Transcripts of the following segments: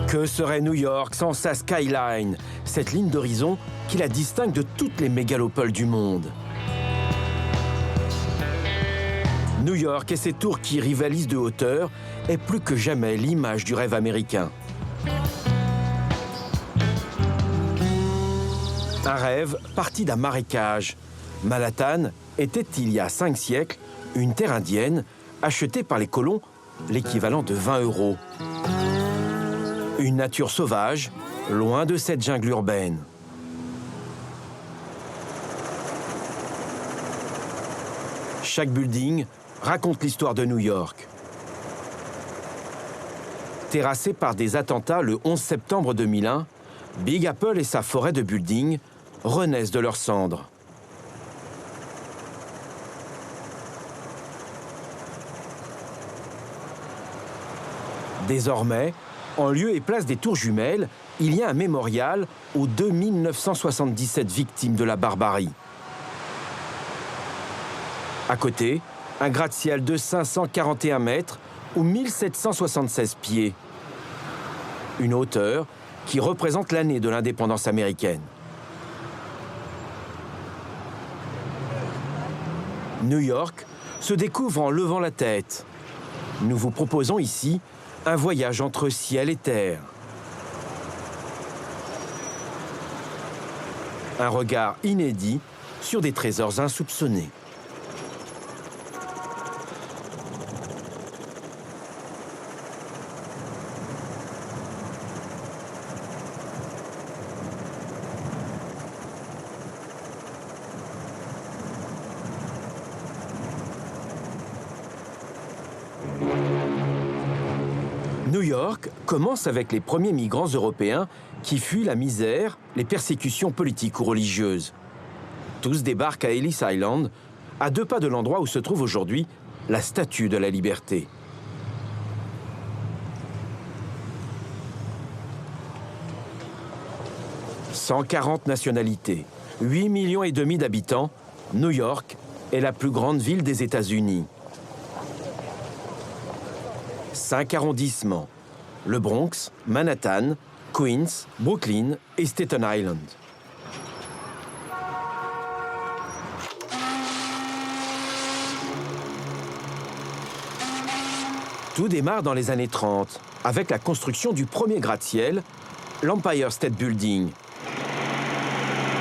Que serait New York sans sa skyline, cette ligne d'horizon qui la distingue de toutes les mégalopoles du monde? New York et ses tours qui rivalisent de hauteur est plus que jamais l'image du rêve américain. Un rêve parti d'un marécage. Manhattan était, il y a 5 siècles, une terre indienne achetée par les colons l'équivalent de 20 €. Une nature sauvage, loin de cette jungle urbaine. Chaque building raconte l'histoire de New York. Terrassé par des attentats le 11 septembre 2001, Big Apple et sa forêt de buildings renaissent de leurs cendres. Désormais, en lieu et place des tours jumelles, il y a un mémorial aux 2977 victimes de la barbarie. À côté, un gratte-ciel de 541 mètres ou 1776 pieds. Une hauteur qui représente l'année de l'indépendance américaine. New York se découvre en levant la tête. Nous vous proposons ici un voyage entre ciel et terre. Un regard inédit sur des trésors insoupçonnés. New York commence avec les premiers migrants européens qui fuient la misère, les persécutions politiques ou religieuses. Tous débarquent à Ellis Island, à 2 pas de l'endroit où se trouve aujourd'hui la Statue de la Liberté. « 140 nationalités, 8,5 millions d'habitants, New York est la plus grande ville des États-Unis. 5 arrondissements, le Bronx, Manhattan, Queens, Brooklyn et Staten Island. Tout démarre dans les années 30, avec la construction du premier gratte-ciel, l'Empire State Building.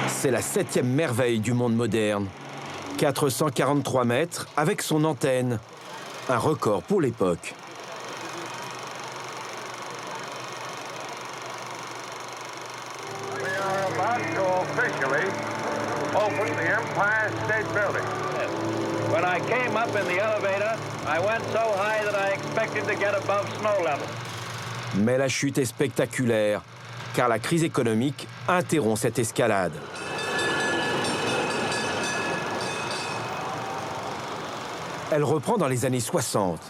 C'est la 7e merveille du monde moderne. 443 mètres avec son antenne, un record pour l'époque. Officially open the Empire State Building. When I came up in the elevator, I went so high that I expected to get above snow level. Mais la chute est spectaculaire, car la crise économique interrompt cette escalade. Elle reprend dans les années 60.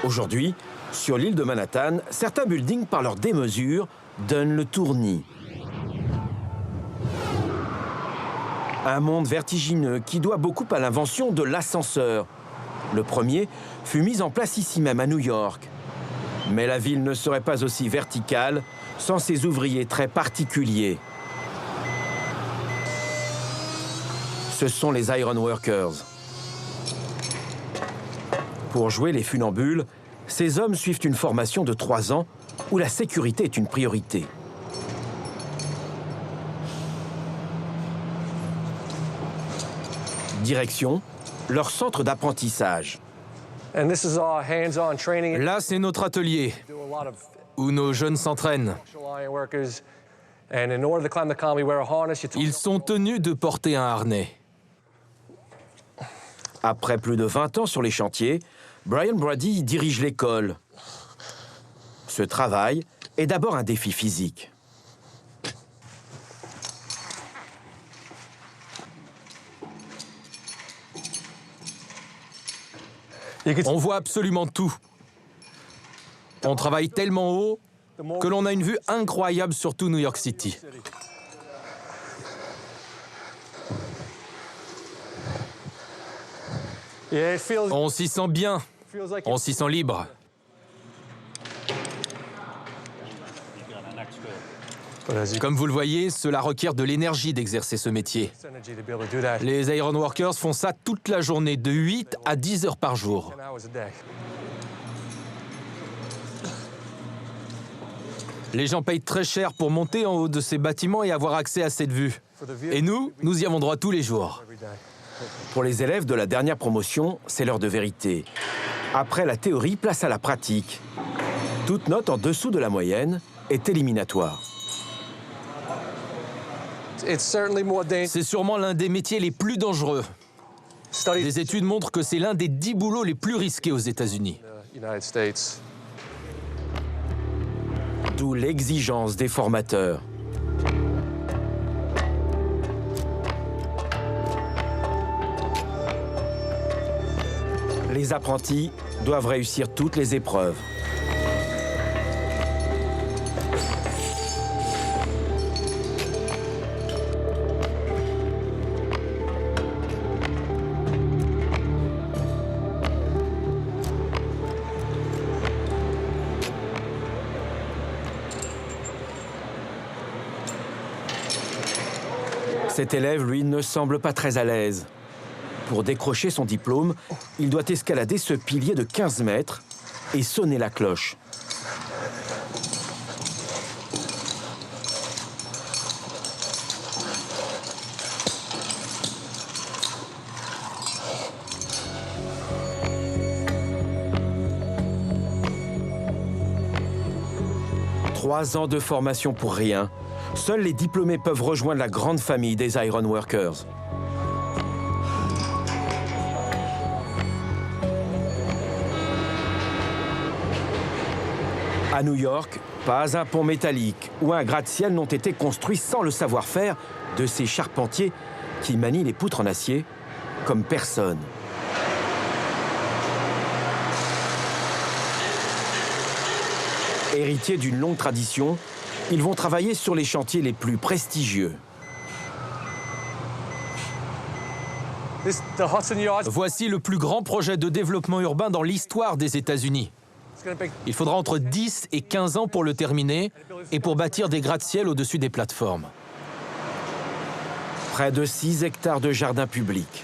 Aujourd'hui, sur l'île de Manhattan, certains buildings, par leur démesure, donnent le tournis. Un monde vertigineux qui doit beaucoup à l'invention de l'ascenseur. Le premier fut mis en place ici même à New York. Mais la ville ne serait pas aussi verticale sans ses ouvriers très particuliers. Ce sont les Iron Workers. Pour jouer les funambules, ces hommes suivent une formation de 3 ans où la sécurité est une priorité. Direction, leur centre d'apprentissage. Là, c'est notre atelier, où nos jeunes s'entraînent. Ils sont tenus de porter un harnais. Après plus de 20 ans sur les chantiers, Brian Brady dirige l'école. Ce travail est d'abord un défi physique. On voit absolument tout. On travaille tellement haut que l'on a une vue incroyable sur tout New York City. On s'y sent bien, on s'y sent libre. Comme vous le voyez, cela requiert de l'énergie d'exercer ce métier. Les Iron Workers font ça toute la journée, de 8 à 10 heures par jour. Les gens payent très cher pour monter en haut de ces bâtiments et avoir accès à cette vue. Et nous y avons droit tous les jours. Pour les élèves de la dernière promotion, c'est l'heure de vérité. Après la théorie, place à la pratique. Toute note en dessous de la moyenne est éliminatoire. C'est sûrement l'un des métiers les plus dangereux. Des études montrent que c'est l'un des 10 boulots les plus risqués aux États-Unis. D'où l'exigence des formateurs. Les apprentis doivent réussir toutes les épreuves. Cet élève, lui, ne semble pas très à l'aise. Pour décrocher son diplôme, il doit escalader ce pilier de 15 mètres et sonner la cloche. Trois ans de formation pour rien. Seuls les diplômés peuvent rejoindre la grande famille des Iron Workers. À New York, pas un pont métallique ou un gratte-ciel n'ont été construits sans le savoir-faire de ces charpentiers qui manient les poutres en acier comme personne. Héritiers d'une longue tradition, ils vont travailler sur les chantiers les plus prestigieux. Voici le plus grand projet de développement urbain dans l'histoire des États-Unis. Il faudra entre 10 et 15 ans pour le terminer et pour bâtir des gratte-ciel au-dessus des plateformes. Près de 6 hectares de jardins publics,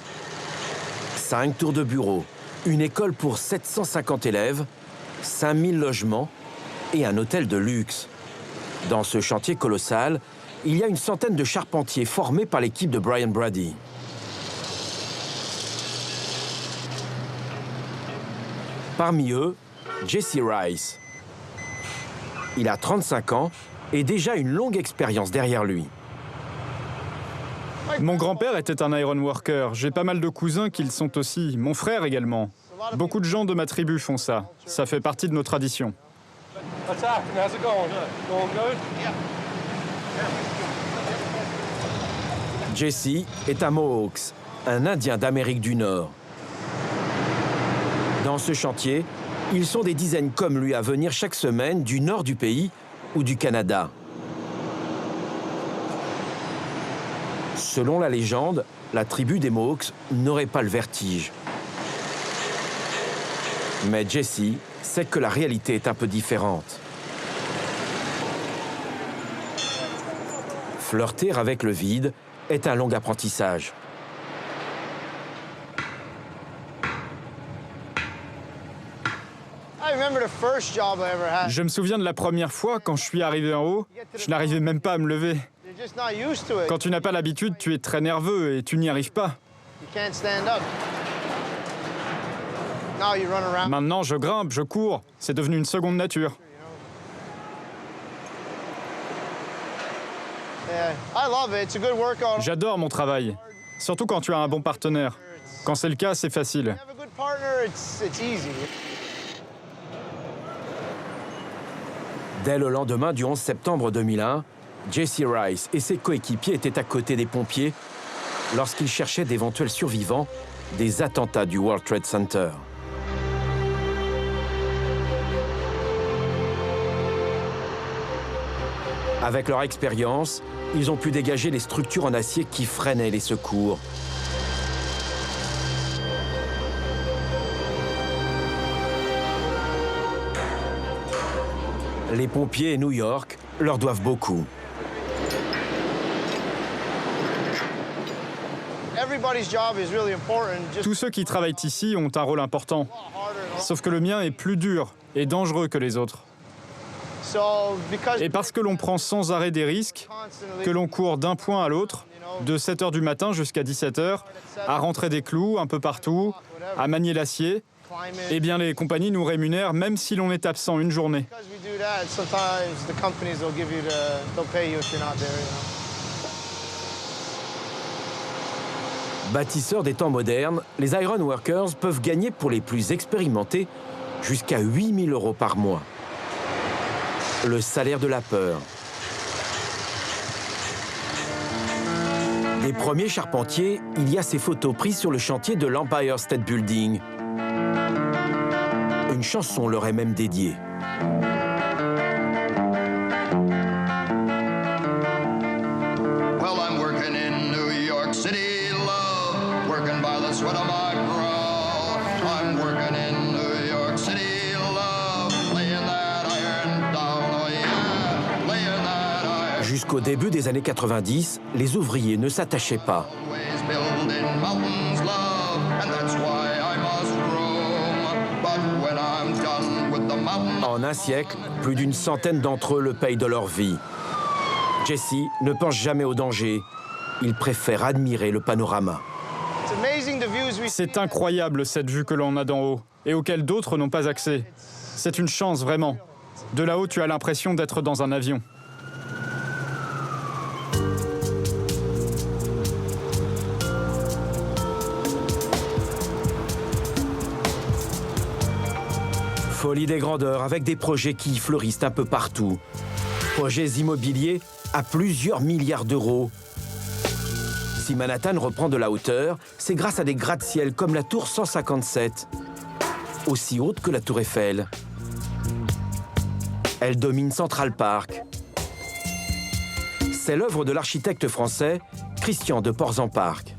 5 tours de bureaux, une école pour 750 élèves, 5000 logements et un hôtel de luxe. Dans ce chantier colossal, il y a une centaine de charpentiers formés par l'équipe de Brian Brady. Parmi eux, Jesse Rice. Il a 35 ans et déjà une longue expérience derrière lui. Mon grand-père était un iron worker. J'ai pas mal de cousins qui le sont aussi. Mon frère également. Beaucoup de gens de ma tribu font ça. Ça fait partie de nos traditions. Jesse est un Mohawks, un Indien d'Amérique du Nord. Dans ce chantier, ils sont des dizaines comme lui à venir chaque semaine du nord du pays ou du Canada. Selon la légende, la tribu des Mohawks n'aurait pas le vertige. Mais Jesse sait que la réalité est un peu différente. Flirter avec le vide est un long apprentissage. Je me souviens de la première fois quand je suis arrivé en haut, je n'arrivais même pas à me lever. Quand tu n'as pas l'habitude, tu es très nerveux et tu n'y arrives pas. Maintenant, je grimpe, je cours. C'est devenu une seconde nature. J'adore mon travail, surtout quand tu as un bon partenaire. Quand c'est le cas, c'est facile. Dès le lendemain du 11 septembre 2001, Jesse Rice et ses coéquipiers étaient à côté des pompiers lorsqu'ils cherchaient d'éventuels survivants des attentats du World Trade Center. Avec leur expérience, ils ont pu dégager les structures en acier qui freinaient les secours. Les pompiers et New York leur doivent beaucoup. Tous ceux qui travaillent ici ont un rôle important. Sauf que le mien est plus dur et dangereux que les autres. Et parce que l'on prend sans arrêt des risques, que l'on court d'un point à l'autre, de 7 h du matin jusqu'à 17 h, à rentrer des clous un peu partout, à manier l'acier, eh bien les compagnies nous rémunèrent même si l'on est absent une journée. Bâtisseurs des temps modernes, les Iron Workers peuvent gagner pour les plus expérimentés jusqu'à 8 000 € par mois. Le salaire de la peur. Des premiers charpentiers, il y a ces photos prises sur le chantier de l'Empire State Building. Une chanson leur est même dédiée. Well, I'm working in New York City, love, working by the sweat of my brow. I'm working in New York City, love, laying that iron down, oh yeah, laying that iron. Jusqu'au début des années 90, les ouvriers ne s'attachaient pas. Always building mountains, love, and that's why I must roam. But when I'm done with the mountain, En un siècle, plus d'une centaine d'entre eux le payent de leur vie. Jesse ne pense jamais au danger. Il préfère admirer le panorama. C'est incroyable cette vue que l'on a d'en haut et auquel d'autres n'ont pas accès. C'est une chance vraiment. De là-haut, tu as l'impression d'être dans un avion. Folie des grandeurs avec des projets qui fleurissent un peu partout. Projets immobiliers à plusieurs milliards d'euros. Si Manhattan reprend de la hauteur, c'est grâce à des gratte-ciel comme la tour 157, aussi haute que la tour Eiffel. Elle domine Central Park. C'est l'œuvre de l'architecte français Christian de Portzamparc.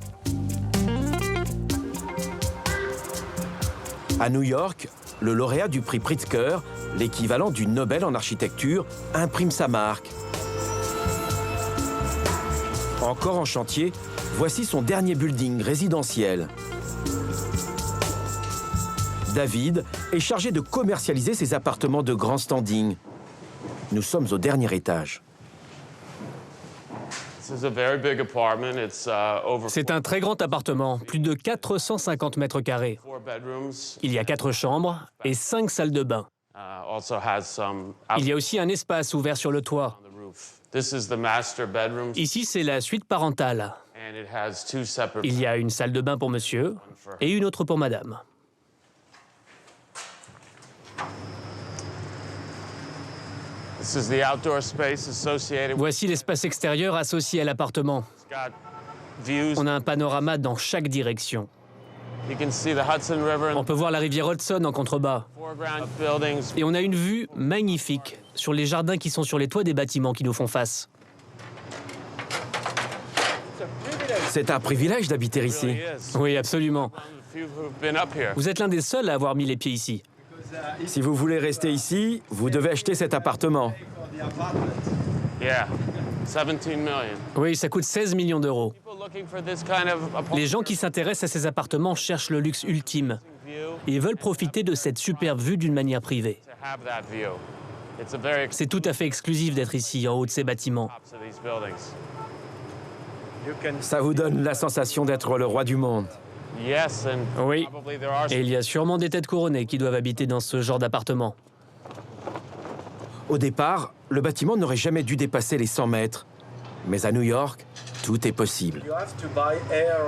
À New York, le lauréat du prix Pritzker, l'équivalent du Nobel en architecture, imprime sa marque. Encore en chantier, voici son dernier building résidentiel. David est chargé de commercialiser ses appartements de grand standing. Nous sommes au dernier étage. C'est un très grand appartement, plus de 450 mètres carrés. Il y a 4 chambres et 5 salles de bain. Il y a aussi un espace ouvert sur le toit. Ici, c'est la suite parentale. Il y a une salle de bain pour monsieur et une autre pour madame. Voici l'espace extérieur associé à l'appartement. On a un panorama dans chaque direction. On peut voir la rivière Hudson en contrebas. Et on a une vue magnifique sur les jardins qui sont sur les toits des bâtiments qui nous font face. C'est un privilège d'habiter ici. Oui, absolument. Vous êtes l'un des seuls à avoir mis les pieds ici. Si vous voulez rester ici, vous devez acheter cet appartement. Oui, ça coûte 16 millions d'euros. Les gens qui s'intéressent à ces appartements cherchent le luxe ultime. Ils veulent profiter de cette superbe vue d'une manière privée. C'est tout à fait exclusif d'être ici, en haut de ces bâtiments. Ça vous donne la sensation d'être le roi du monde. Oui, et il y a sûrement des têtes couronnées qui doivent habiter dans ce genre d'appartement. Au départ, le bâtiment n'aurait jamais dû dépasser les 100 mètres. Mais à New York, tout est possible.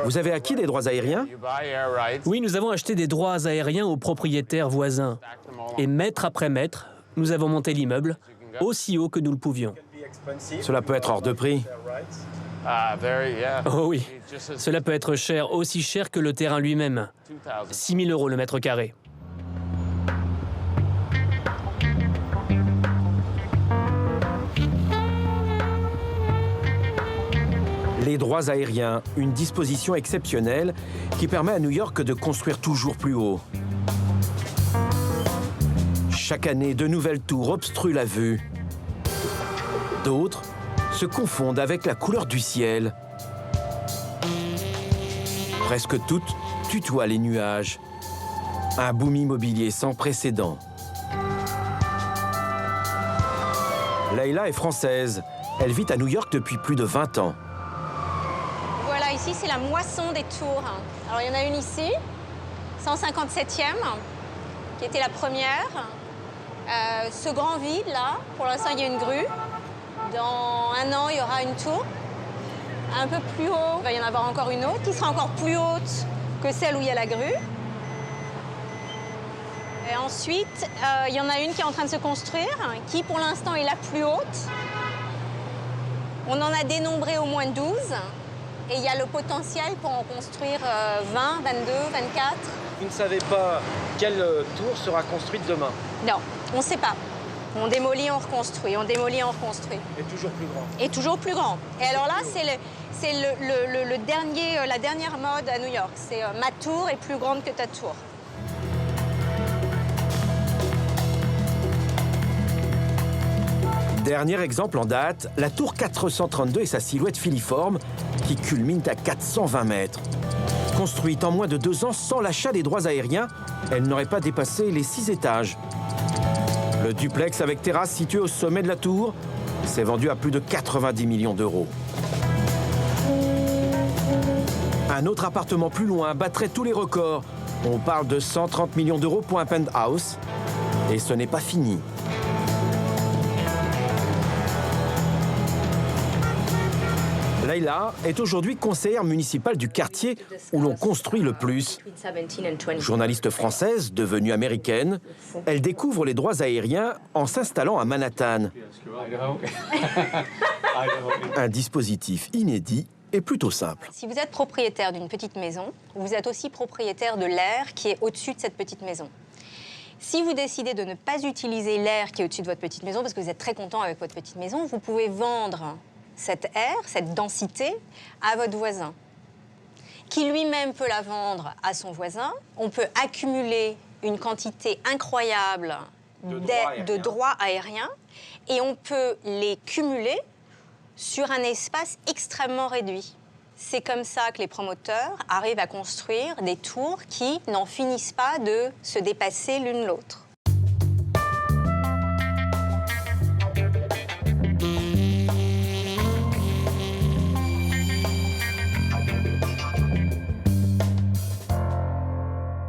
Vous avez acquis des droits aériens? Oui, nous avons acheté des droits aériens aux propriétaires voisins. Et mètre après mètre, nous avons monté l'immeuble aussi haut que nous le pouvions. Cela peut être hors de prix. Oh oui, cela peut être cher, aussi cher que le terrain lui-même. 6 000 € le mètre carré. Les droits aériens, une disposition exceptionnelle qui permet à New York de construire toujours plus haut. Chaque année, de nouvelles tours obstruent la vue. D'autres se confondent avec la couleur du ciel. Presque toutes tutoient les nuages. Un boom immobilier sans précédent. Leila est française. Elle vit à New York depuis plus de 20 ans. Voilà, ici, c'est la moisson des tours. Alors, il y en a une ici, 157e, qui était la première. Ce grand vide, là, pour l'instant, il y a une grue. Dans un an, il y aura une tour. Un peu plus haut, il va y en avoir encore une autre, qui sera encore plus haute que celle où il y a la grue. Et ensuite, il y en a une qui est en train de se construire, qui, pour l'instant, est la plus haute. On en a dénombré au moins 12. Et il y a le potentiel pour en construire 20, 22, 24. Vous ne savez pas quelle tour sera construite demain? Non, on ne sait pas. On démolit, on reconstruit, on démolit, on reconstruit. Et toujours plus grand. Et toujours plus grand. Et alors là, c'est la dernière mode à New York. C'est ma tour est plus grande que ta tour. Dernier exemple en date, la tour 432 et sa silhouette filiforme qui culmine à 420 mètres. Construite en moins de 2 ans sans l'achat des droits aériens, elle n'aurait pas dépassé les 6 étages. Le duplex avec terrasse situé au sommet de la tour s'est vendu à plus de 90 millions d'euros. Un autre appartement plus loin battrait tous les records. On parle de 130 millions d'euros pour un penthouse. Et ce n'est pas fini. Leila est aujourd'hui conseillère municipale du quartier où l'on construit le plus. Journaliste française devenue américaine, elle découvre les droits aériens en s'installant à Manhattan. Un dispositif inédit et plutôt simple. Si vous êtes propriétaire d'une petite maison, vous êtes aussi propriétaire de l'air qui est au-dessus de cette petite maison. Si vous décidez de ne pas utiliser l'air qui est au-dessus de votre petite maison, parce que vous êtes très content avec votre petite maison, vous pouvez vendre cet air, cette densité, à votre voisin, qui lui-même peut la vendre à son voisin. On peut accumuler une quantité incroyable de droits aériens et on peut les cumuler sur un espace extrêmement réduit. C'est comme ça que les promoteurs arrivent à construire des tours qui n'en finissent pas de se dépasser l'une l'autre.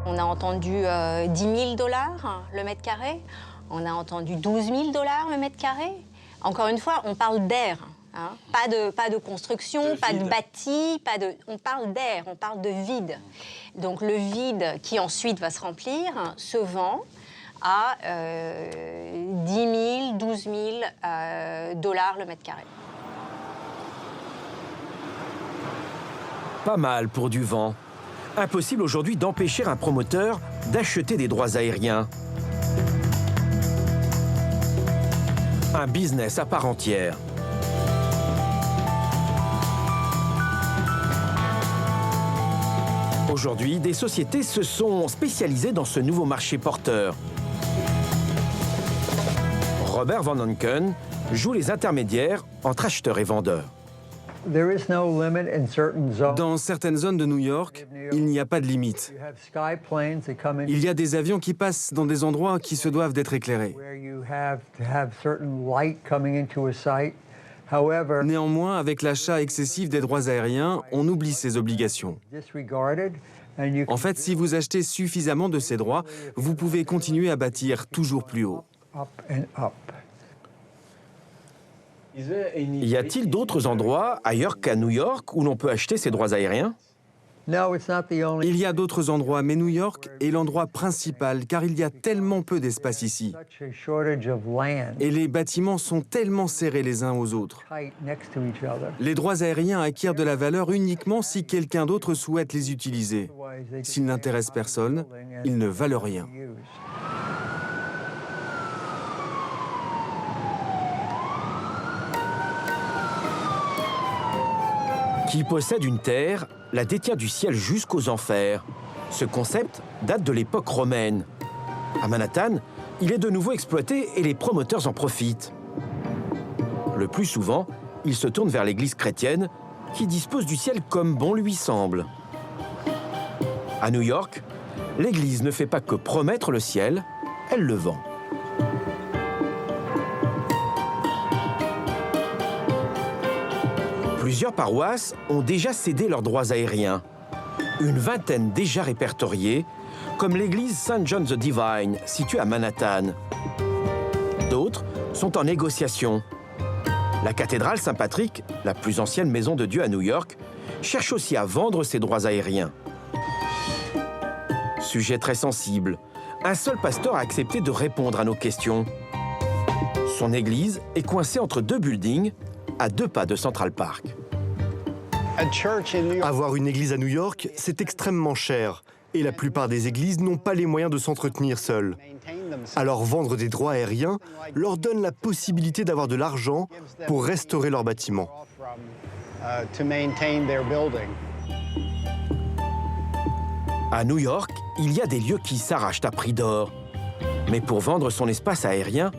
On a entendu 10 000 $ le mètre carré. On a entendu 12 000 $ le mètre carré. Encore une fois, on parle d'air. Hein. Pas de construction, pas de bâti, on parle d'air, on parle de vide. Donc le vide qui ensuite va se remplir se vend à 10 000, 12 000 $ le mètre carré. Pas mal pour du vent. Impossible aujourd'hui d'empêcher un promoteur d'acheter des droits aériens. Un business à part entière. Aujourd'hui, des sociétés se sont spécialisées dans ce nouveau marché porteur. Robert Van Onken joue les intermédiaires entre acheteurs et vendeurs. Dans certaines zones de New York, il n'y a pas de limite. Il y a des avions qui passent dans des endroits qui se doivent d'être éclairés. Néanmoins, avec l'achat excessif des droits aériens, on oublie ces obligations. En fait, si vous achetez suffisamment de ces droits, vous pouvez continuer à bâtir toujours plus haut. Y a-t-il d'autres endroits, ailleurs qu'à New York, où l'on peut acheter ces droits aériens? Il y a d'autres endroits, mais New York est l'endroit principal, car il y a tellement peu d'espace ici. Et les bâtiments sont tellement serrés les uns aux autres. Les droits aériens acquièrent de la valeur uniquement si quelqu'un d'autre souhaite les utiliser. S'ils n'intéressent personne, ils ne valent rien. Qui possède une terre, la détient du ciel jusqu'aux enfers. Ce concept date de l'époque romaine. À Manhattan, il est de nouveau exploité et les promoteurs en profitent. Le plus souvent, il se tourne vers l'église chrétienne qui dispose du ciel comme bon lui semble. À New York, l'église ne fait pas que promettre le ciel, elle le vend. Plusieurs paroisses ont déjà cédé leurs droits aériens. Une vingtaine déjà répertoriées, comme l'église St. John the Divine, située à Manhattan. D'autres sont en négociation. La cathédrale Saint-Patrick, la plus ancienne maison de Dieu à New York, cherche aussi à vendre ses droits aériens. Sujet très sensible, un seul pasteur a accepté de répondre à nos questions. Son église est coincée entre deux buildings, à 2 pas de Central Park. Avoir une église à New York, c'est extrêmement cher. Et la plupart des églises n'ont pas les moyens de s'entretenir seules. Alors vendre des droits aériens leur donne la possibilité d'avoir de l'argent pour restaurer leur bâtiment. À New York, il y a des lieux qui s'arrachent à prix d'or. Mais pour vendre son espace aérien,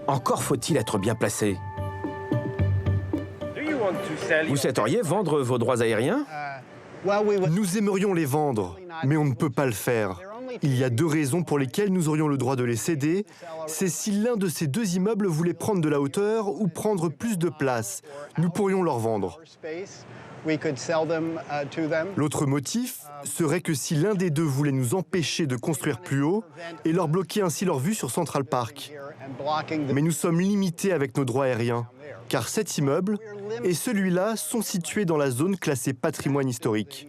encore faut-il être bien placé. Vous souhaiteriez vendre vos droits aériens? Nous aimerions les vendre, mais on ne peut pas le faire. Il y a 2 raisons pour lesquelles nous aurions le droit de les céder. C'est si l'un de ces 2 immeubles voulait prendre de la hauteur ou prendre plus de place. Nous pourrions leur vendre. L'autre motif serait que si l'un des 2 voulait nous empêcher de construire plus haut et leur bloquer ainsi leur vue sur Central Park. Mais nous sommes limités avec nos droits aériens, car cet immeuble et celui-là sont situés dans la zone classée patrimoine historique.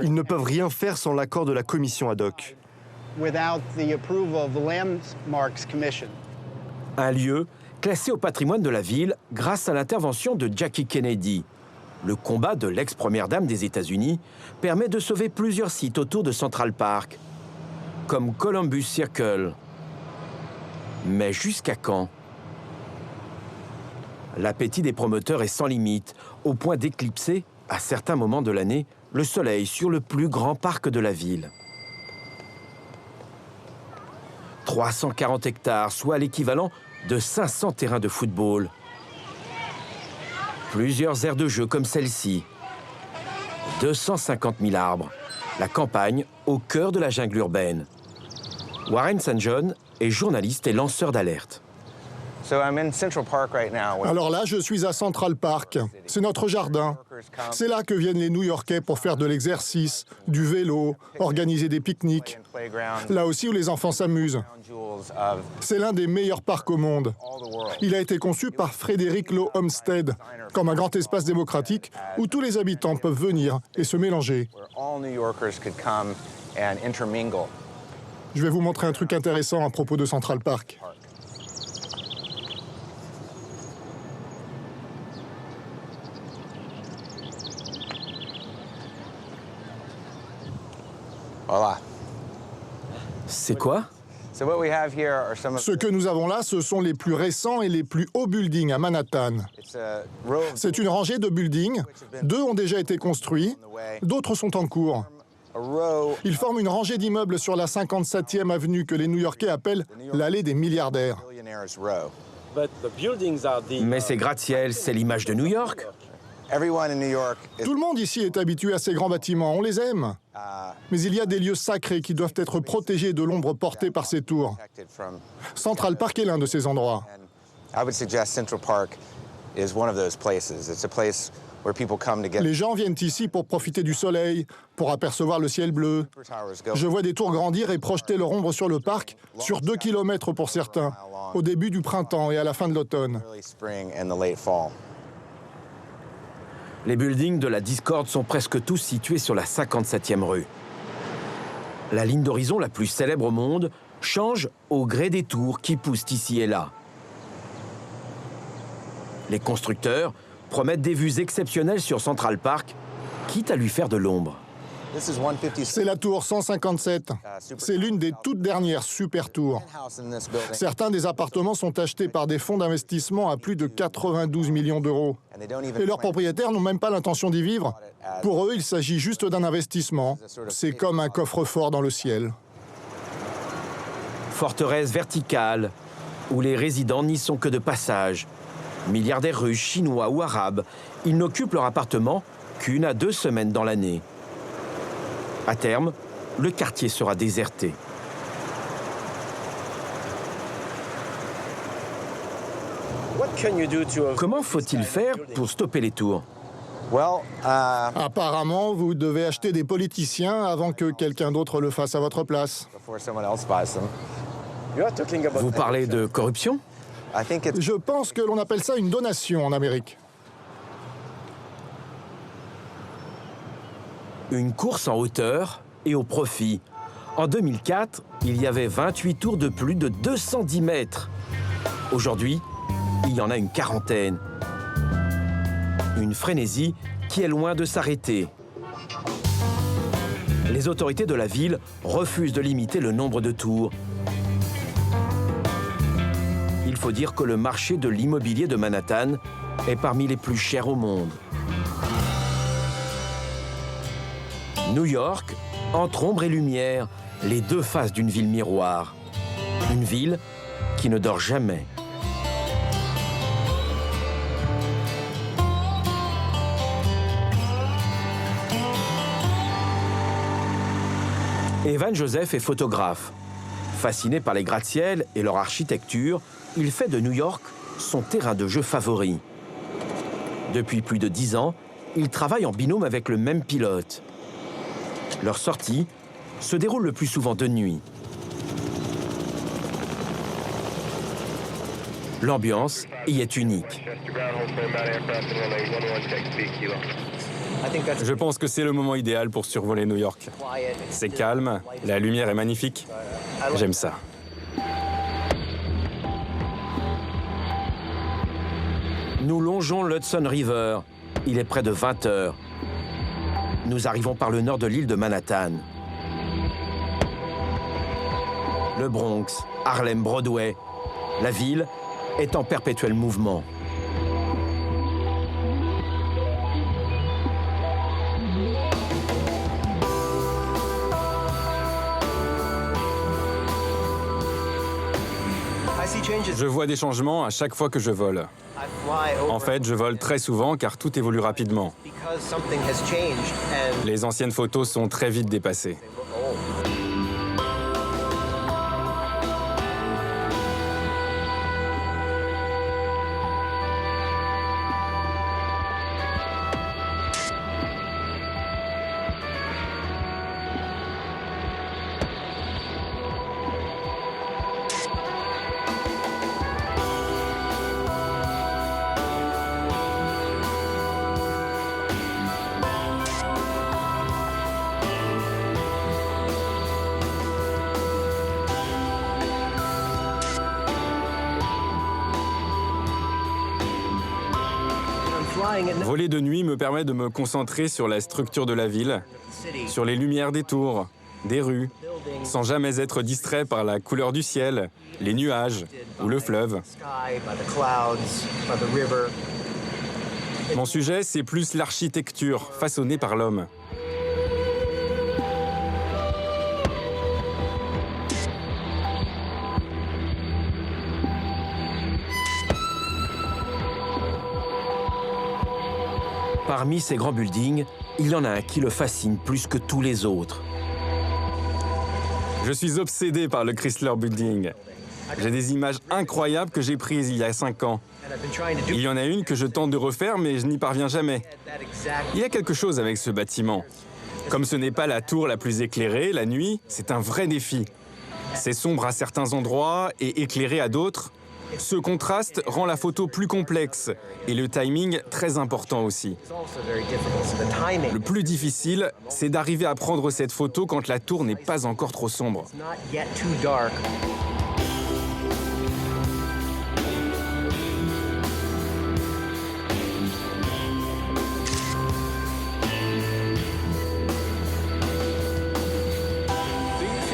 Ils ne peuvent rien faire sans l'accord de la commission ad hoc. Un lieu classé au patrimoine de la ville grâce à l'intervention de Jackie Kennedy. Le combat de l'ex-première dame des États-Unis permet de sauver plusieurs sites autour de Central Park, comme Columbus Circle. Mais jusqu'à quand? L'appétit des promoteurs est sans limite, au point d'éclipser, à certains moments de l'année, le soleil sur le plus grand parc de la ville. 340 hectares, soit l'équivalent de 500 terrains de football. Plusieurs aires de jeu comme celle-ci. 250 000 arbres. La campagne au cœur de la jungle urbaine. Warren St. John est journaliste et lanceur d'alerte. Alors là, je suis à Central Park. C'est notre jardin. C'est là que viennent les New-Yorkais pour faire de l'exercice, du vélo, organiser des pique-niques. Là aussi où les enfants s'amusent. C'est l'un des meilleurs parcs au monde. Il a été conçu par Frederick Law Olmsted comme un grand espace démocratique où tous les habitants peuvent venir et se mélanger. Je vais vous montrer un truc intéressant à propos de Central Park. Voilà. C'est quoi? Ce que nous avons là, ce sont les plus récents et les plus hauts buildings à Manhattan. C'est une rangée de buildings. 2 ont déjà été construits, d'autres sont en cours. Ils forment une rangée d'immeubles sur la 57e avenue que les New-Yorkais appellent l'allée des milliardaires. Mais ces gratte-ciel, c'est l'image de New York. Tout le monde ici est habitué à ces grands bâtiments, on les aime. Mais il y a des lieux sacrés qui doivent être protégés de l'ombre portée par ces tours. Central Park est l'un de ces endroits. Les gens viennent ici pour profiter du soleil, pour apercevoir le ciel bleu. Je vois des tours grandir et projeter leur ombre sur le parc, sur 2 kilomètres pour certains, au début du printemps et à la fin de l'automne. Les buildings de la Discorde sont presque tous situés sur la 57e rue. La ligne d'horizon la plus célèbre au monde change au gré des tours qui poussent ici et là. Les constructeurs promettent des vues exceptionnelles sur Central Park, quitte à lui faire de l'ombre. C'est la tour 157. C'est l'une des toutes dernières super tours. Certains des appartements sont achetés par des fonds d'investissement à plus de 92 millions d'euros. Et leurs propriétaires n'ont même pas l'intention d'y vivre. Pour eux, il s'agit juste d'un investissement. C'est comme un coffre-fort dans le ciel. Forteresse verticale, où les résidents n'y sont que de passage. Milliardaires russes, chinois ou arabes, ils n'occupent leur appartement qu'1 à 2 semaines dans l'année. À terme, le quartier sera déserté. Comment faut-il faire pour stopper les tours? Apparemment, vous devez acheter des politiciens avant que quelqu'un d'autre le fasse à votre place. Vous parlez de corruption? Je pense que l'on appelle ça une donation en Amérique. Une course en hauteur et au profit. En 2004, il y avait 28 tours de plus de 210 mètres. Aujourd'hui, il y en a une quarantaine. Une frénésie qui est loin de s'arrêter. Les autorités de la ville refusent de limiter le nombre de tours. Il faut dire que le marché de l'immobilier de Manhattan est parmi les plus chers au monde. New York, entre ombre et lumière, les deux faces d'une ville miroir. Une ville qui ne dort jamais. Evan Joseph est photographe. Fasciné par les gratte-ciels et leur architecture, il fait de New York son terrain de jeu favori. Depuis plus de 10 ans, il travaille en binôme avec le même pilote. Leurs sorties se déroulent le plus souvent de nuit. L'ambiance y est unique. Je pense que c'est le moment idéal pour survoler New York. C'est calme, la lumière est magnifique. J'aime ça. Nous longeons l'Hudson River. Il est près de 20 heures. Nous arrivons par le nord de l'île de Manhattan. Le Bronx, Harlem, Broadway. La ville est en perpétuel mouvement. Je vois des changements à chaque fois que je vole. En fait, je vole très souvent car tout évolue rapidement. Les anciennes photos sont très vite dépassées. Voler de nuit me permet de me concentrer sur la structure de la ville, sur les lumières des tours, des rues, sans jamais être distrait par la couleur du ciel, les nuages ou le fleuve. Mon sujet, c'est plus l'architecture façonnée par l'homme. Parmi ces grands buildings, il y en a un qui le fascine plus que tous les autres. Je suis obsédé par le Chrysler Building. J'ai des images incroyables que j'ai prises il y a 5 ans. Il y en a une que je tente de refaire, mais je n'y parviens jamais. Il y a quelque chose avec ce bâtiment. Comme ce n'est pas la tour la plus éclairée, la nuit, c'est un vrai défi. C'est sombre à certains endroits et éclairé à d'autres. Ce contraste rend la photo plus complexe et le timing très important aussi. Le plus difficile, c'est d'arriver à prendre cette photo quand la tour n'est pas encore trop sombre.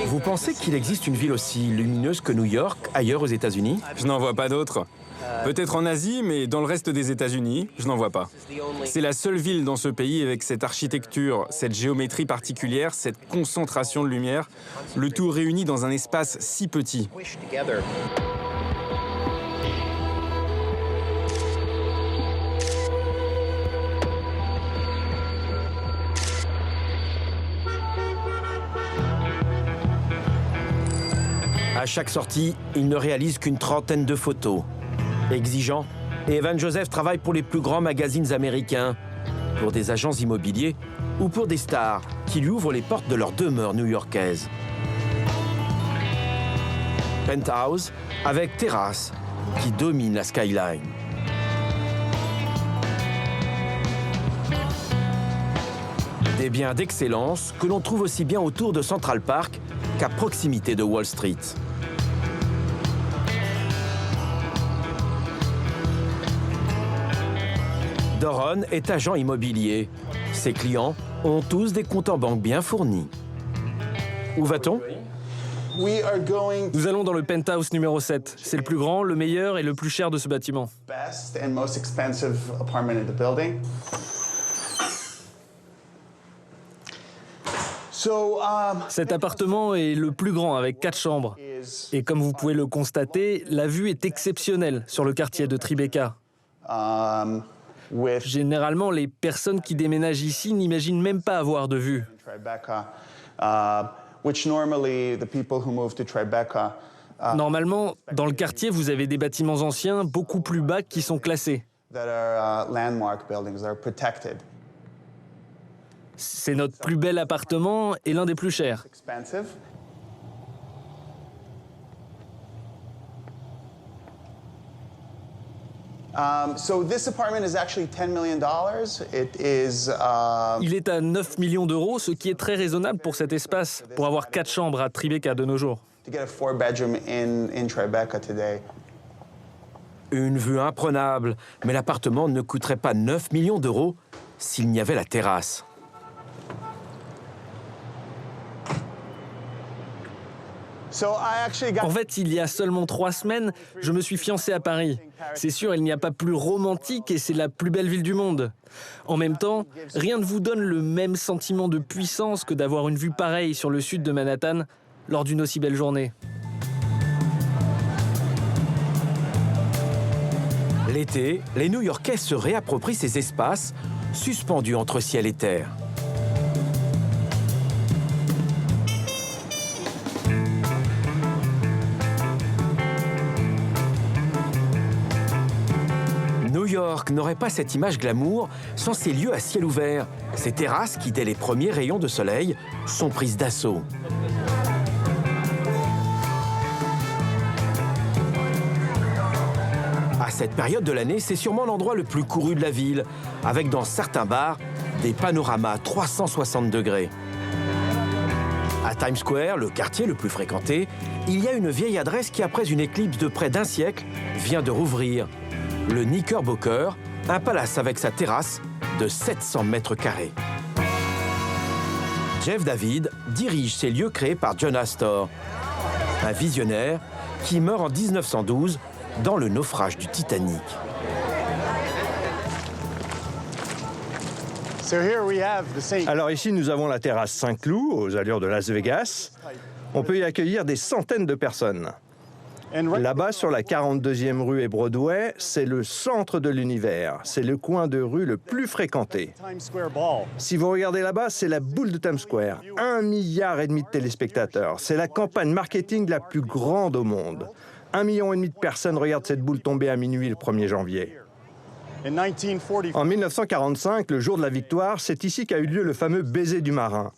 Vous pensez qu'il existe une ville aussi lumineuse que New York, ailleurs aux États-Unis? Je n'en vois pas d'autres. Peut-être en Asie, mais dans le reste des États-Unis, je n'en vois pas. C'est la seule ville dans ce pays avec cette architecture, cette géométrie particulière, cette concentration de lumière, le tout réuni dans un espace si petit. À chaque sortie, il ne réalise qu'une trentaine de photos. Exigeant, Evan Joseph travaille pour les plus grands magazines américains, pour des agents immobiliers ou pour des stars qui lui ouvrent les portes de leur demeure new-yorkaise. Penthouse avec terrasse qui domine la skyline. Des biens d'excellence que l'on trouve aussi bien autour de Central Park qu'à proximité de Wall Street. Doron est agent immobilier. Ses clients ont tous des comptes en banque bien fournis. Où va-t-on ? Nous allons dans le penthouse numéro 7. C'est le plus grand, le meilleur et le plus cher de ce bâtiment. Cet appartement est le plus grand avec 4 chambres. Et comme vous pouvez le constater, la vue est exceptionnelle sur le quartier de Tribeca. Généralement, les personnes qui déménagent ici n'imaginent même pas avoir de vue. Normalement, dans le quartier, vous avez des bâtiments anciens beaucoup plus bas qui sont classés. C'est notre plus bel appartement et l'un des plus chers. Il est à 9 millions d'euros, ce qui est très raisonnable pour cet espace, pour avoir 4 chambres à Tribeca de nos jours. Une vue imprenable, mais l'appartement ne coûterait pas 9 millions d'euros s'il n'y avait la terrasse. En fait, il y a seulement 3 semaines, je me suis fiancé à Paris. C'est sûr, il n'y a pas plus romantique et c'est la plus belle ville du monde. En même temps, rien ne vous donne le même sentiment de puissance que d'avoir une vue pareille sur le sud de Manhattan lors d'une aussi belle journée. L'été, les New-Yorkais se réapproprient ces espaces suspendus entre ciel et terre. New York n'aurait pas cette image glamour sans ces lieux à ciel ouvert, ces terrasses qui, dès les premiers rayons de soleil, sont prises d'assaut. À cette période de l'année, c'est sûrement l'endroit le plus couru de la ville, avec dans certains bars des panoramas 360 degrés. À Times Square, le quartier le plus fréquenté, il y a une vieille adresse qui, après une éclipse de près d'un siècle, vient de rouvrir. Le Knickerbocker, un palace avec sa terrasse de 700 mètres carrés. Jeff David dirige ces lieux créés par John Astor, un visionnaire qui meurt en 1912 dans le naufrage du Titanic. Alors ici, nous avons la terrasse Saint-Cloud, aux allures de Las Vegas. On peut y accueillir des centaines de personnes. Là-bas, sur la 42e rue et Broadway, c'est le centre de l'univers. C'est le coin de rue le plus fréquenté. Si vous regardez là-bas, c'est la boule de Times Square. 1,5 milliard de téléspectateurs. C'est la campagne marketing la plus grande au monde. 1,5 million de personnes regardent cette boule tomber à minuit le 1er janvier. En 1945, le jour de la victoire, c'est ici qu'a eu lieu le fameux baiser du marin.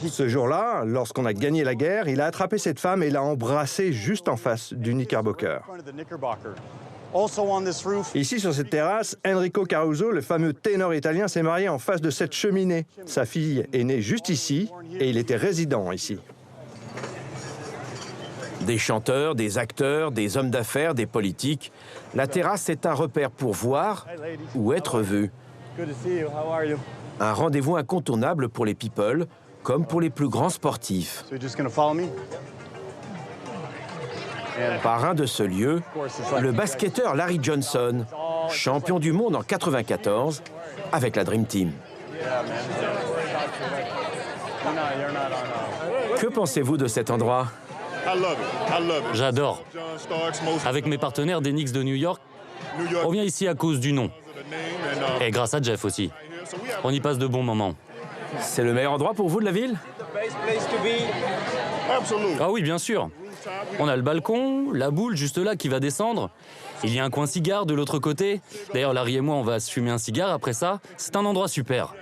Ce jour-là, lorsqu'on a gagné la guerre, il a attrapé cette femme et l'a embrassée juste en face du Knickerbocker. Ici, sur cette terrasse, Enrico Caruso, le fameux ténor italien, s'est marié en face de cette cheminée. Sa fille est née juste ici et il était résident ici. Des chanteurs, des acteurs, des hommes d'affaires, des politiques, la terrasse est un repère pour voir ou être vu. Un rendez-vous incontournable pour les people, comme pour les plus grands sportifs. Parrain de ce lieu, le basketteur Larry Johnson, champion du monde en 1994 avec la Dream Team. Que pensez-vous de cet endroit ? J'adore. Avec mes partenaires des Knicks de New York, on vient ici à cause du nom. Et grâce à Jeff aussi. On y passe de bons moments. C'est le meilleur endroit pour vous de la ville ? Ah oui, bien sûr. On a le balcon, la boule juste là qui va descendre. Il y a un coin cigare de l'autre côté. D'ailleurs, Larry et moi, on va se fumer un cigare après ça. C'est un endroit super.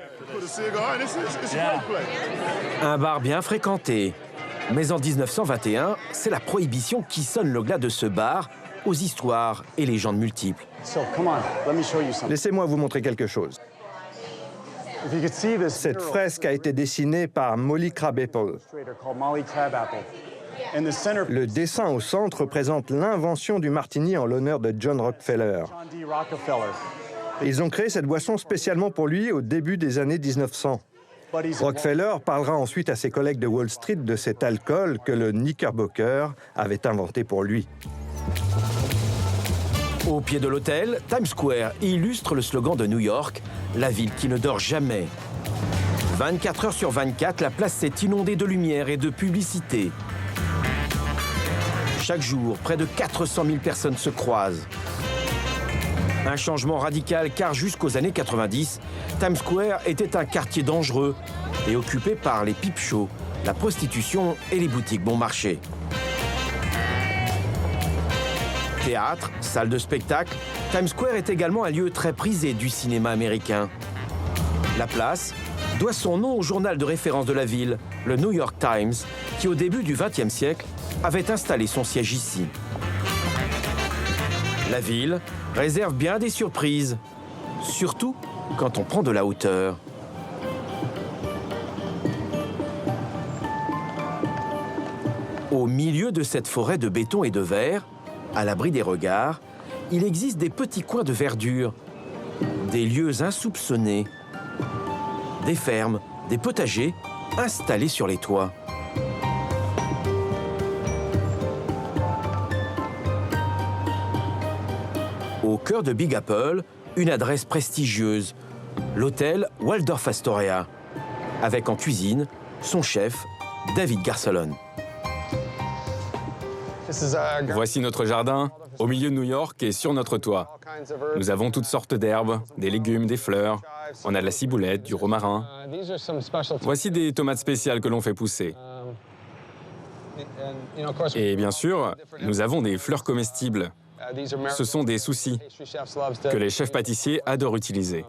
Un bar bien fréquenté. Mais en 1921, c'est la prohibition qui sonne le glas de ce bar aux histoires et légendes multiples. Laissez-moi vous montrer quelque chose. Cette fresque a été dessinée par Molly Crabapple. Le dessin au centre représente l'invention du martini en l'honneur de John Rockefeller. Ils ont créé cette boisson spécialement pour lui au début des années 1900. Rockefeller parlera ensuite à ses collègues de Wall Street de cet alcool que le Knickerbocker avait inventé pour lui. Au pied de l'hôtel, Times Square illustre le slogan de New York, la ville qui ne dort jamais. 24 heures sur 24, la place s'est inondée de lumière et de publicité. Chaque jour, près de 400 000 personnes se croisent. Un changement radical car jusqu'aux années 90, Times Square était un quartier dangereux et occupé par les pipe shows, la prostitution et les boutiques bon marché. Théâtre, salle de spectacle, Times Square est également un lieu très prisé du cinéma américain. La place doit son nom au journal de référence de la ville, le New York Times, qui au début du XXe siècle avait installé son siège ici. La ville réserve bien des surprises, surtout quand on prend de la hauteur. Au milieu de cette forêt de béton et de verre, à l'abri des regards, il existe des petits coins de verdure, des lieux insoupçonnés, des fermes, des potagers installés sur les toits. Au cœur de Big Apple, une adresse prestigieuse, l'hôtel Waldorf Astoria, avec en cuisine son chef, David Garcelon. Voici notre jardin, au milieu de New York et sur notre toit. Nous avons toutes sortes d'herbes, des légumes, des fleurs. On a de la ciboulette, du romarin. Voici des tomates spéciales que l'on fait pousser. Et bien sûr, nous avons des fleurs comestibles. Ce sont des soucis que les chefs pâtissiers adorent utiliser.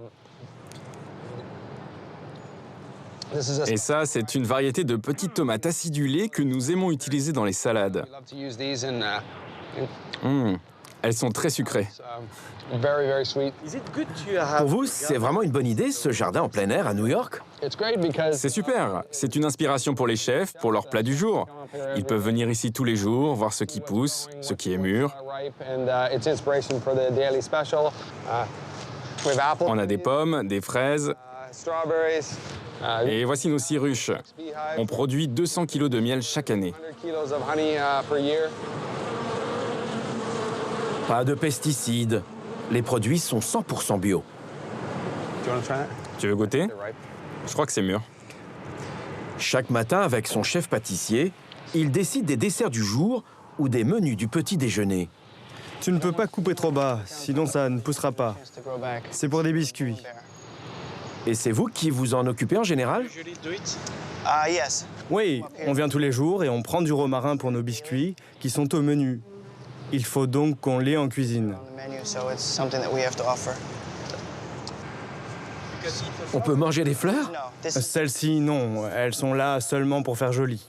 Et ça, c'est une variété de petites tomates acidulées que nous aimons utiliser dans les salades. Elles sont très sucrées. Pour vous, c'est vraiment une bonne idée, ce jardin en plein air à New York? C'est super. C'est une inspiration pour les chefs, pour leur plat du jour. Ils peuvent venir ici tous les jours, voir ce qui pousse, ce qui est mûr. On a des pommes, des fraises. Et voici nos 6 ruches. On produit 200 kilos de miel chaque année. Pas de pesticides. Les produits sont 100% bio. Tu veux goûter? Je crois que c'est mûr. Chaque matin, avec son chef pâtissier, il décide des desserts du jour ou des menus du petit déjeuner. Tu ne peux pas couper trop bas, sinon ça ne poussera pas. C'est pour des biscuits. Et c'est vous qui vous en occupez en général? Oui, on vient tous les jours et on prend du romarin pour nos biscuits qui sont au menu. Il faut donc qu'on l'ait en cuisine. On peut manger des fleurs? Celles-ci, non. Elles sont là seulement pour faire joli.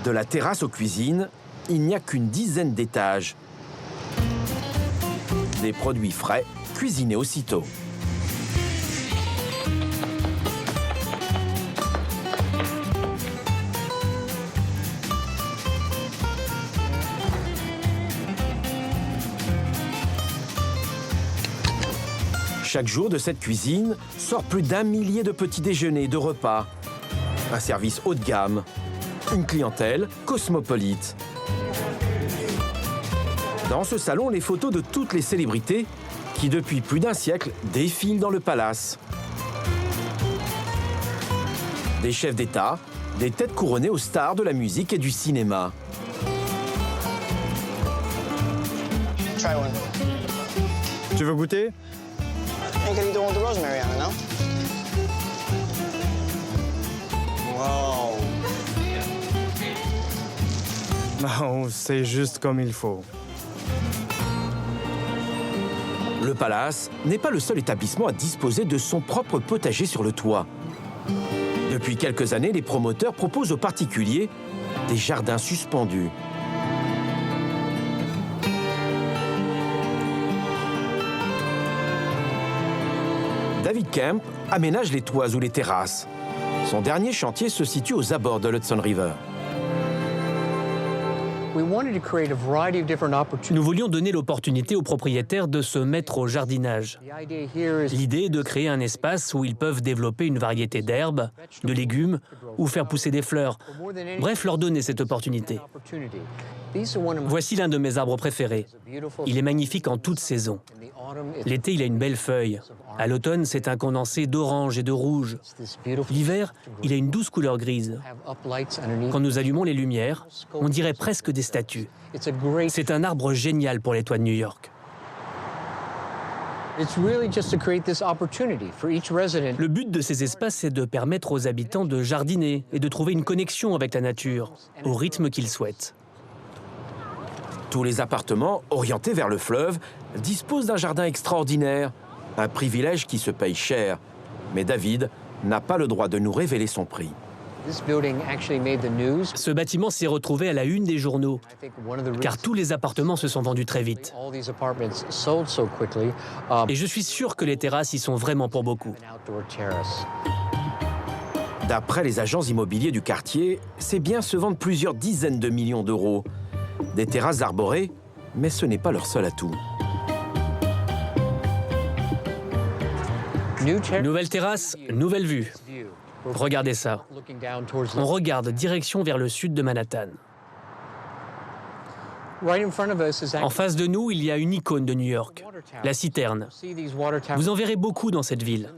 De la terrasse aux cuisines, il n'y a qu'une dizaine d'étages. Des produits frais, cuisinés aussitôt. Chaque jour de cette cuisine sort plus d'1 millier de petits déjeuners, de repas. Un service haut de gamme, une clientèle cosmopolite. Dans ce salon, les photos de toutes les célébrités qui, depuis plus d'1 siècle, défilent dans le palace. Des chefs d'État, des têtes couronnées aux stars de la musique et du cinéma. Tu veux goûter? Wow. Non, c'est juste comme il faut. Le palace n'est pas le seul établissement à disposer de son propre potager sur le toit. Depuis quelques années, les promoteurs proposent aux particuliers des jardins suspendus. David Kemp aménage les toits ou les terrasses. Son dernier chantier se situe aux abords de l'Hudson River. Nous voulions donner l'opportunité aux propriétaires de se mettre au jardinage. L'idée est de créer un espace où ils peuvent développer une variété d'herbes, de légumes ou faire pousser des fleurs. Bref, leur donner cette opportunité. Voici l'un de mes arbres préférés. Il est magnifique en toute saison. L'été, il a une belle feuille. À l'automne, c'est un condensé d'orange et de rouge. L'hiver, il a une douce couleur grise. Quand nous allumons les lumières, on dirait presque des statues. C'est un arbre génial pour les toits de New York. Le but de ces espaces, c'est de permettre aux habitants de jardiner et de trouver une connexion avec la nature, au rythme qu'ils souhaitent. Tous les appartements orientés vers le fleuve disposent d'un jardin extraordinaire, un privilège qui se paye cher. Mais David n'a pas le droit de nous révéler son prix. Ce bâtiment s'est retrouvé à la une des journaux, car tous les appartements se sont vendus très vite. Et je suis sûr que les terrasses y sont vraiment pour beaucoup. D'après les agents immobiliers du quartier, ces biens se vendent plusieurs dizaines de millions d'euros. Des terrasses arborées, mais ce n'est pas leur seul atout. Nouvelle terrasse, nouvelle vue. Regardez ça. On regarde direction vers le sud de Manhattan. En face de nous, il y a une icône de New York, la citerne. Vous en verrez beaucoup dans cette ville.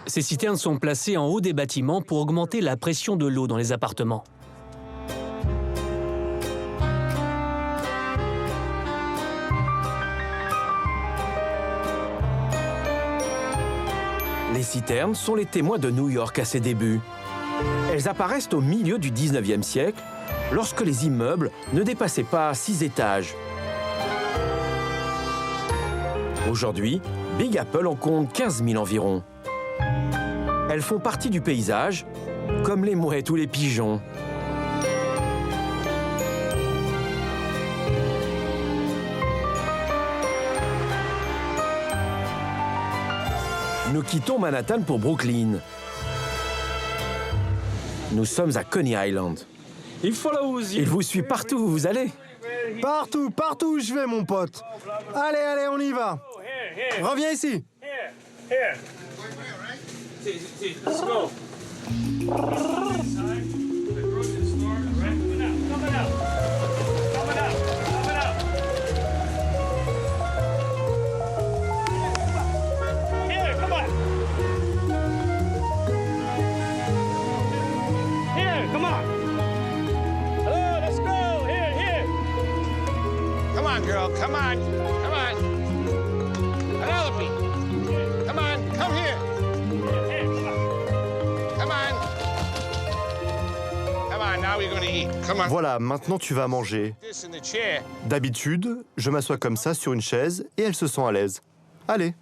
Ces citernes sont placées en haut des bâtiments pour augmenter la pression de l'eau dans les appartements. Les citernes sont les témoins de New York à ses débuts. Elles apparaissent au milieu du 19e siècle, lorsque les immeubles ne dépassaient pas 6 étages. Aujourd'hui, Big Apple en compte 15 000 environ. Elles font partie du paysage, comme les mouettes ou les pigeons. Nous quittons Manhattan pour Brooklyn. Nous sommes à Coney Island. Il vous suit partout où vous allez. Partout, partout où je vais, mon pote. Allez, allez, on y va. Reviens ici. Girl, come on, come on. Penelope, come on, come here. Come on. Come on, now we're going to eat. Come on. Voilà, maintenant tu vas manger. This in the chair. D'habitude, je m'assois comme ça sur une chaise et elle se sent à l'aise. Allez.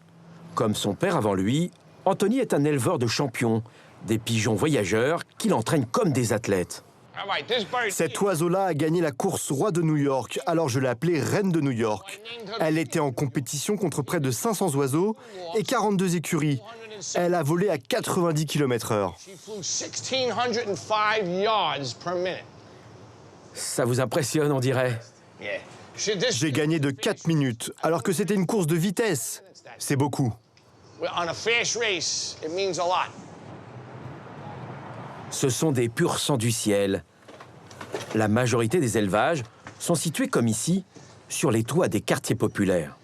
Comme son père avant lui, Anthony est un éleveur de champions, des pigeons voyageurs qu'il entraîne comme des athlètes. Cet oiseau-là a gagné la course roi de New York, alors je l'ai appelée Reine de New York. Elle était en compétition contre près de 500 oiseaux et 42 écuries. Elle a volé à 90 km/h. Ça vous impressionne, on dirait. J'ai gagné de 4 minutes, alors que c'était une course de vitesse. C'est beaucoup. Ce sont des purs sang du ciel. La majorité des élevages sont situés comme ici, sur les toits des quartiers populaires.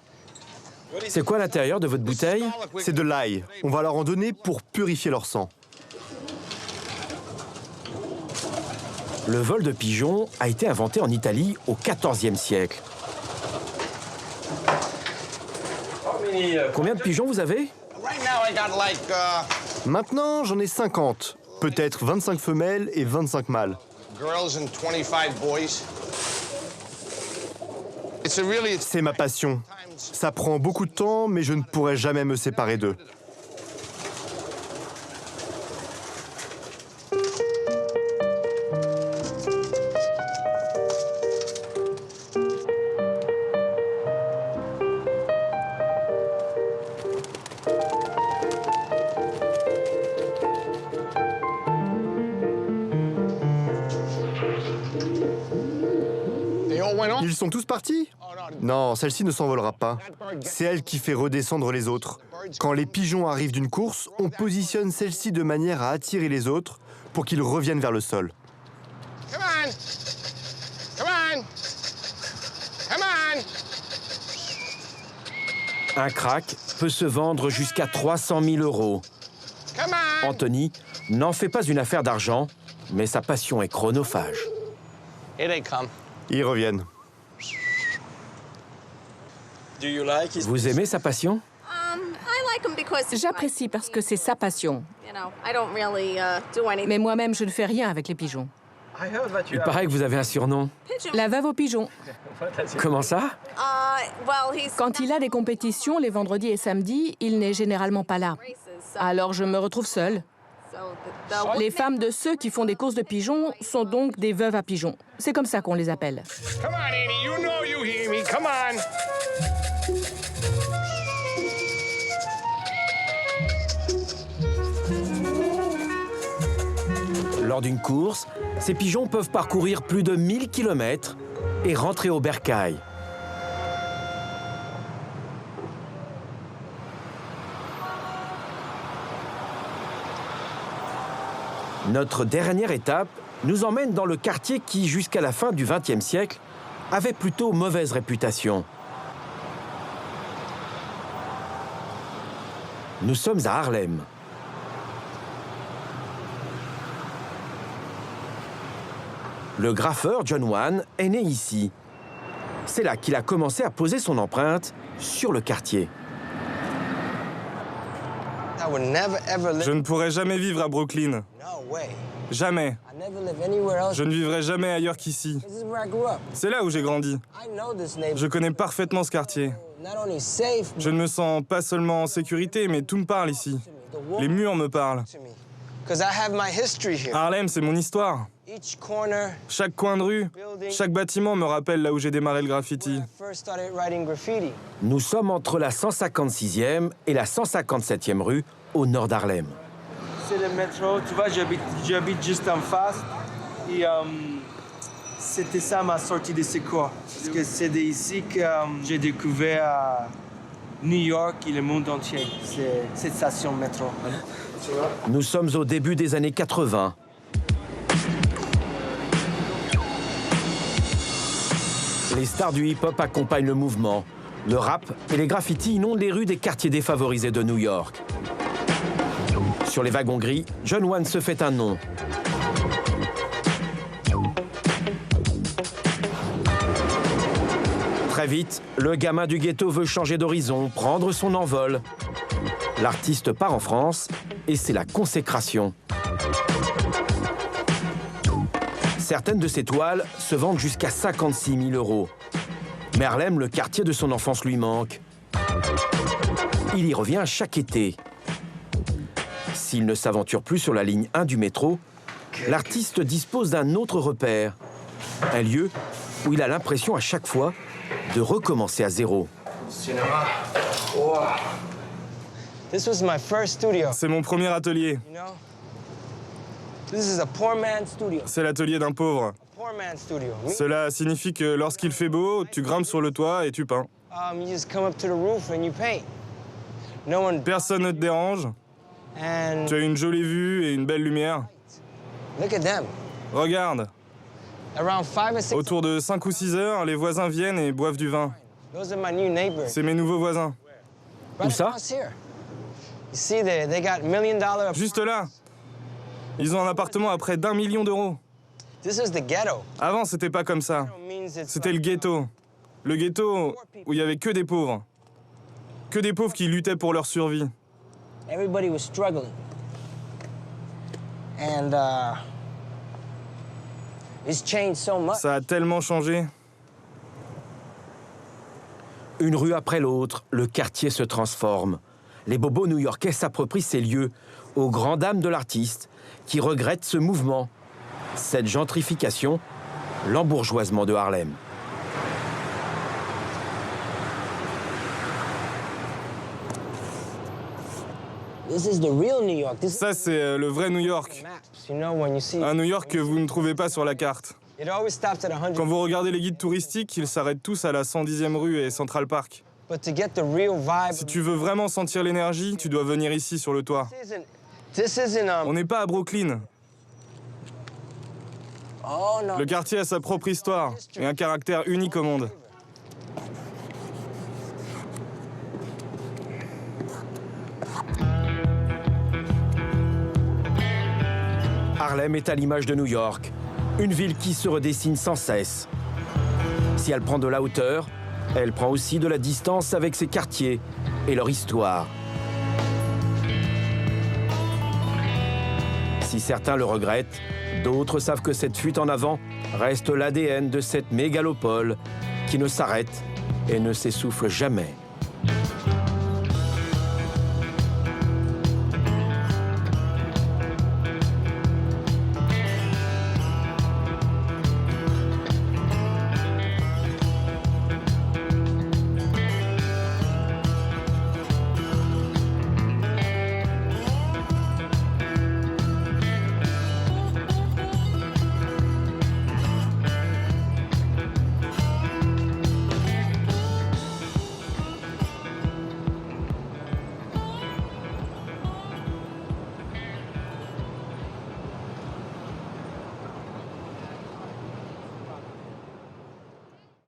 C'est quoi l'intérieur de votre bouteille? C'est de l'ail. On va leur en donner pour purifier leur sang. Le vol de pigeons a été inventé en Italie au XIVe siècle. Combien de pigeons vous avez? Maintenant, j'en ai 50. Peut-être 25 femelles et 25 mâles. C'est ma passion. Ça prend beaucoup de temps, mais je ne pourrai jamais me séparer d'eux. Ils sont tous partis? Non, celle-ci ne s'envolera pas. C'est elle qui fait redescendre les autres. Quand les pigeons arrivent d'une course, on positionne celle-ci de manière à attirer les autres pour qu'ils reviennent vers le sol. Un crack peut se vendre jusqu'à 300 000 €. Anthony n'en fait pas une affaire d'argent, mais sa passion est chronophage. Ils reviennent. Vous aimez sa passion? J'apprécie parce que c'est sa passion. Mais moi-même, je ne fais rien avec les pigeons. Il paraît que vous avez un surnom. La veuve aux pigeons. Comment ça? Quand il a des compétitions, les vendredis et samedis, il n'est généralement pas là. Alors je me retrouve seule. Les femmes de ceux qui font des courses de pigeons sont donc des veuves à pigeons. C'est comme ça qu'on les appelle. Lors d'une course, ces pigeons peuvent parcourir plus de 1000 km et rentrer au bercail. Notre dernière étape nous emmène dans le quartier qui, jusqu'à la fin du XXe siècle, avait plutôt mauvaise réputation. Nous sommes à Harlem. Le graffeur John Wayne est né ici. C'est là qu'il a commencé à poser son empreinte sur le quartier. Je ne pourrai jamais vivre à Brooklyn. Jamais. Je ne vivrai jamais ailleurs qu'ici. C'est là où j'ai grandi. Je connais parfaitement ce quartier. Je ne me sens pas seulement en sécurité, mais tout me parle ici. Les murs me parlent. Harlem, c'est mon histoire. Chaque coin de rue, chaque bâtiment me rappelle là où j'ai démarré le graffiti. Nous sommes entre la 156e et la 157e rue, au nord d'Harlem. C'est le métro, tu vois, j'habite juste en face. Et c'était ça ma sortie de secours. Parce que c'est ici que j'ai découvert New York et le monde entier. C'est cette station métro. Nous sommes au début des années 80. Les stars du hip-hop accompagnent le mouvement. Le rap et les graffitis inondent les rues des quartiers défavorisés de New York. Sur les wagons gris, John Wayne se fait un nom. Très vite, le gamin du ghetto veut changer d'horizon, prendre son envol. L'artiste part en France et c'est la consécration. Certaines de ses toiles se vendent jusqu'à 56 000 €. Mais Harlem, le quartier de son enfance, lui manque. Il y revient chaque été. S'il ne s'aventure plus sur la ligne 1 du métro, l'artiste dispose d'un autre repère. Un lieu où il a l'impression à chaque fois de recommencer à zéro. C'est mon premier atelier. C'est l'atelier d'un pauvre. Cela signifie que lorsqu'il fait beau, tu grimpes sur le toit et tu peins. Personne ne te dérange. Tu as une jolie vue et une belle lumière. Regarde. Autour de 5 ou 6 heures, les voisins viennent et boivent du vin. C'est mes nouveaux voisins. Où ça? Juste là. Ils ont un appartement à près d'1 million d'euros. Avant, c'était pas comme ça. C'était le ghetto. Le ghetto où il y avait que des pauvres. Que des pauvres qui luttaient pour leur survie. Ça a tellement changé. Une rue après l'autre, le quartier se transforme. Les bobos new-yorkais s'approprient ces lieux, aux grandes dames de l'artiste, qui regrettent ce mouvement, cette gentrification, l'embourgeoisement de Harlem. Ça, c'est le vrai New York. Un New York que vous ne trouvez pas sur la carte. Quand vous regardez les guides touristiques, ils s'arrêtent tous à la 110e rue et Central Park. Si tu veux vraiment sentir l'énergie, tu dois venir ici sur le toit. On n'est pas à Brooklyn. Le quartier a sa propre histoire et un caractère unique au monde. Harlem est à l'image de New York, une ville qui se redessine sans cesse. Si elle prend de la hauteur, elle prend aussi de la distance avec ses quartiers et leur histoire. Si certains le regrettent, d'autres savent que cette fuite en avant reste l'ADN de cette mégalopole qui ne s'arrête et ne s'essouffle jamais.